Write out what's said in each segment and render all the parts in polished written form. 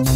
Hey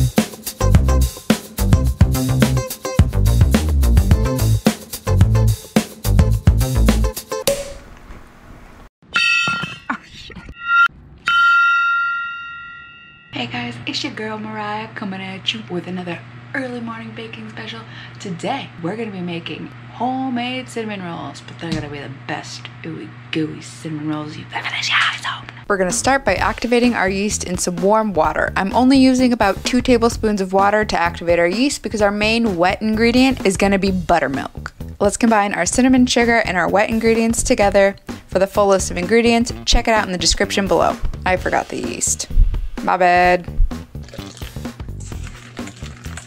guys, it's your girl Mariah coming at you with another early morning baking special. Today we're gonna be making homemade cinnamon rolls, but they're gonna be the best ooey gooey cinnamon rolls you've ever had your eyes open. We're gonna start by activating our yeast in some warm water. I'm only using about 2 tablespoons of water to activate our yeast because our main wet ingredient is gonna be buttermilk. Let's combine our cinnamon sugar and our wet ingredients together. For the full list of ingredients, check it out in the description below. I forgot the yeast. My bad.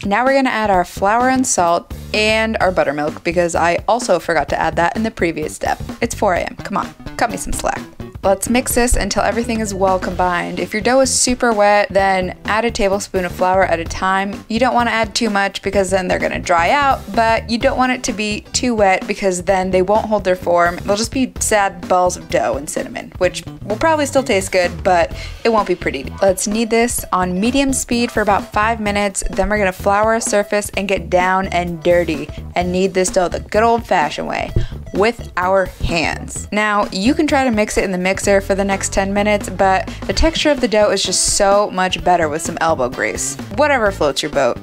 Now we're gonna add our flour and salt and our buttermilk because I also forgot to add that in the previous step. It's 4 a.m. Come on, cut me some slack. Let's mix this until everything is well combined. If your dough is super wet, then add a tablespoon of flour at a time. You don't want to add too much because then they're going to dry out, but you don't want it to be too wet because then they won't hold their form. They'll just be sad balls of dough and cinnamon, which will probably still taste good, but it won't be pretty. Let's knead this on medium speed for about 5 minutes. Then we're going to flour a surface and get down and dirty and knead this dough the good old-fashioned way with our hands. Now, you can try to mix it in the mixer for the next 10 minutes, but the texture of the dough is just so much better with some elbow grease. Whatever floats your boat.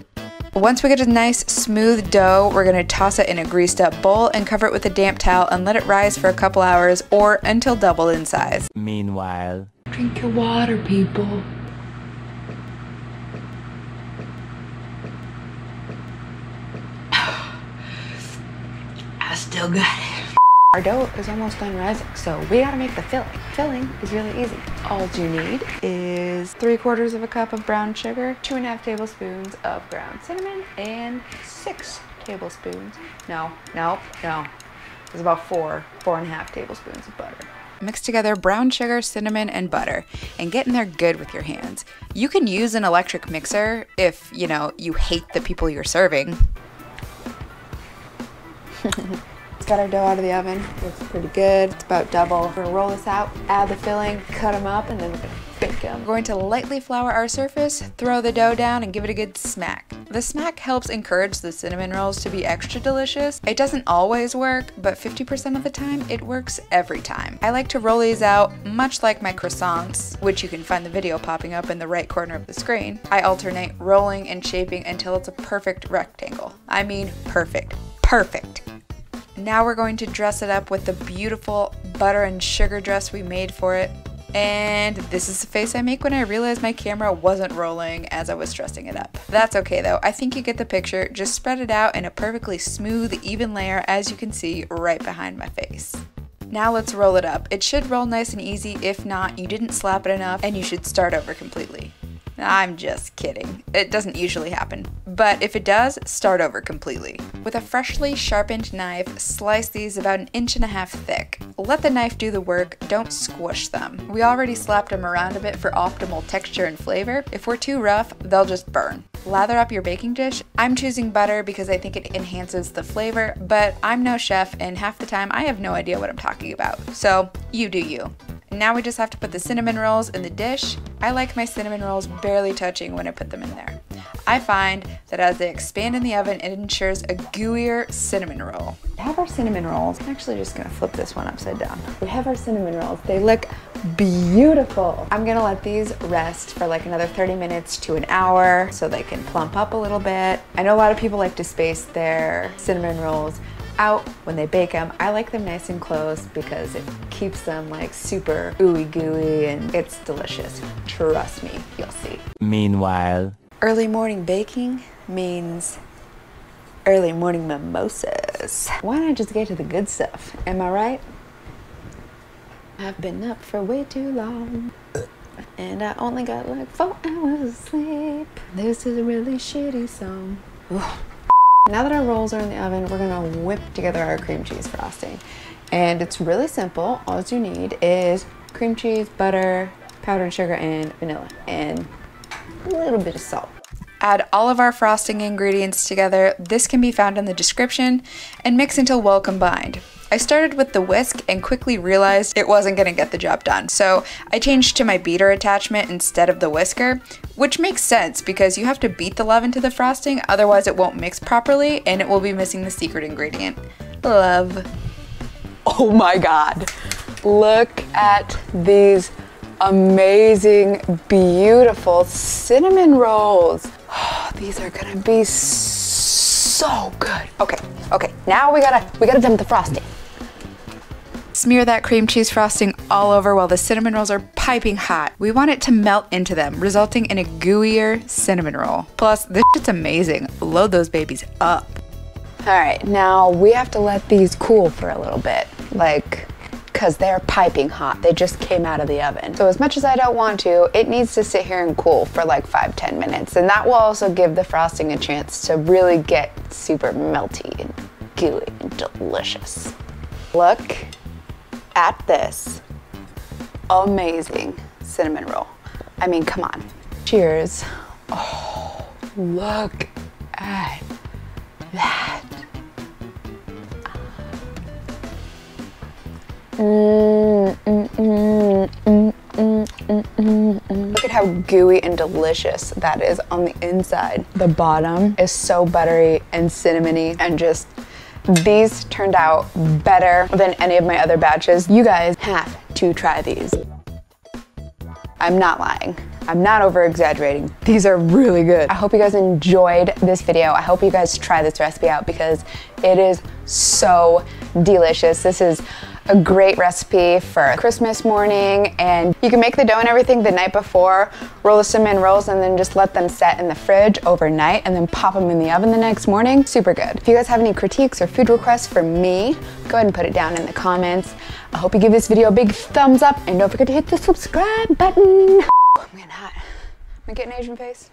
Once we get a nice smooth dough, we're gonna toss it in a greased up bowl and cover it with a damp towel and let it rise for a couple hours or until doubled in size. Meanwhile, drink your water, people. I still got it. Our dough is almost done rising, so we gotta make the filling. Filling is really easy. All you need is 3/4 of a cup of brown sugar, 2.5 tablespoons of ground cinnamon, and 6 tablespoons. No. It's about 4.5 tablespoons of butter. Mix together brown sugar, cinnamon, and butter, and get in there good with your hands. You can use an electric mixer if, you hate the people you're serving. Got our dough out of the oven. Looks pretty good. It's about double. We're gonna roll this out, add the filling, cut them up, and then we're gonna bake them. We're going to lightly flour our surface, throw the dough down, and give it a good smack. The smack helps encourage the cinnamon rolls to be extra delicious. It doesn't always work, but 50% of the time, it works every time. I like to roll these out much like my croissants, which you can find the video popping up in the right corner of the screen. I alternate rolling and shaping until it's a perfect rectangle. I mean perfect. Perfect. Now we're going to dress it up with the beautiful butter and sugar dress we made for it. And this is the face I make when I realized my camera wasn't rolling as I was dressing it up. That's okay though, I think you get the picture. Just spread it out in a perfectly smooth, even layer as you can see right behind my face. Now let's roll it up. It should roll nice and easy. If not, you didn't slap it enough and you should start over completely. I'm just kidding. It doesn't usually happen. But if it does, start over completely. With a freshly sharpened knife, slice these about 1.5 inches thick. Let the knife do the work, don't squish them. We already slapped them around a bit for optimal texture and flavor. If we're too rough, they'll just burn. Lather up your baking dish. I'm choosing butter because I think it enhances the flavor, but I'm no chef and half the time I have no idea what I'm talking about. So you do you. Now we just have to put the cinnamon rolls in the dish. I like my cinnamon rolls barely touching when I put them in there. I find that as they expand in the oven, it ensures a gooier cinnamon roll. We have our cinnamon rolls. I'm actually just gonna flip this one upside down. We have our cinnamon rolls. They look beautiful. I'm gonna let these rest for like another 30 minutes to an hour so they can plump up a little bit. I know a lot of people like to space their cinnamon rolls out when they bake them. I like them nice and close because it keeps them like super ooey gooey and it's delicious. Trust me, you'll see. meanwhile, Early morning baking means early morning mimosas. Why not just get to the good stuff? Am I right? I've been up for way too long and I only got like 4 hours of sleep. This is a really shitty song. Now that our rolls are in the oven, we're gonna whip together our cream cheese frosting. And it's really simple. All you need is cream cheese, butter, powdered sugar, and vanilla, and a little bit of salt. Add all of our frosting ingredients together. This can be found in the description, and mix until well combined. I started with the whisk and quickly realized it wasn't gonna get the job done. So I changed to my beater attachment instead of the whisker, which makes sense because you have to beat the love into the frosting, otherwise it won't mix properly and it will be missing the secret ingredient, love. Oh my God. Look at these amazing, beautiful cinnamon rolls. Oh, these are gonna be so good. Okay, now we gotta dump the frosting. Smear that cream cheese frosting all over while the cinnamon rolls are piping hot. We want it to melt into them, resulting in a gooier cinnamon roll. Plus, this shit's amazing. Load those babies up. All right, now we have to let these cool for a little bit, because they're piping hot. They just came out of the oven. So as much as I don't want to, it needs to sit here and cool for like 5-10 minutes. And that will also give the frosting a chance to really get super melty and gooey and delicious. Look at this amazing cinnamon roll. I mean, come on. Cheers. Oh, look at that. Look at how gooey and delicious that is on the inside. The bottom is so buttery and cinnamony, and just, these turned out better than any of my other batches. You guys have to try these. I'm not lying. I'm not over exaggerating. These are really good. I hope you guys enjoyed this video. I hope you guys try this recipe out because it is so delicious. This is a great recipe for Christmas morning, and you can make the dough and everything the night before, roll the cinnamon rolls, and then just let them set in the fridge overnight and then pop them in the oven the next morning. Super good. If you guys have any critiques or food requests for me, go ahead and put it down in the comments. I hope you give this video a big thumbs up and don't forget to hit the subscribe button. I'm getting hot. Am I getting Asian face?